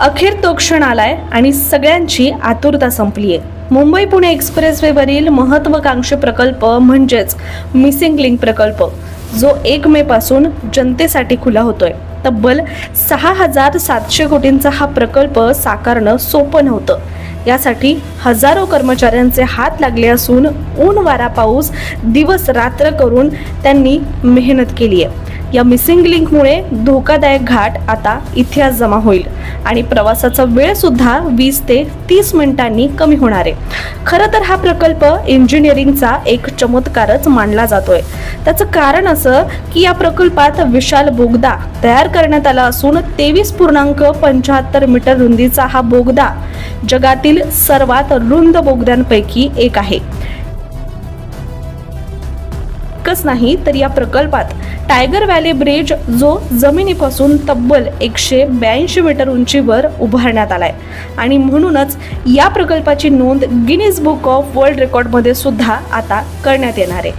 अखेर तो क्षण आलाय आणि सगळ्यांची आतुरता संपली आहे. मुंबई पुणे एक्सप्रेसवेवरील महत्त्वाकांक्षी प्रकल्प म्हणजेच मिसिंग लिंक प्रकल्प, जो 1 मे पासून जनतेसाठी खुला होतोय. तब्बल 6,700 कोटींचा हा प्रकल्प साकारणं सोपं नव्हतं. यासाठी हजारो कर्मचाऱ्यांचे हात लागले असून ऊन वारा पाऊस दिवस रात्र करून त्यांनी मेहनत केली आहे. या मिसिंग लिंकमुळे धोकादायक घाट आता इतिहास जमा होईल आणि प्रवासाचा वेळ सुद्धा 20 ते 30 मिनिटांनी कमी होणार आहे. खरं तर हा प्रकल्प इंजिनिअरिंगचा एक चमत्कारच मानला जातोय. त्याचं कारण असं की या प्रकल्पात विशाल बोगदा तयार करण्यात आला असून 23.75 मीटर रुंदीचा हा बोगदा जगातील सर्वात रुंद बोगद्यांपैकी एक आहे. इतकंच नाही तर या प्रकल्पात टायगर व्हॅली ब्रिज, जो जमिनीपासून तब्बल 182 मीटर उंचीवर उभारण्यात आलाय आणि म्हणूनच या प्रकल्पाची नोंद गिनीज बुक ऑफ वर्ल्ड रेकॉर्डमध्ये सुद्धा आता करण्यात येणार आहे.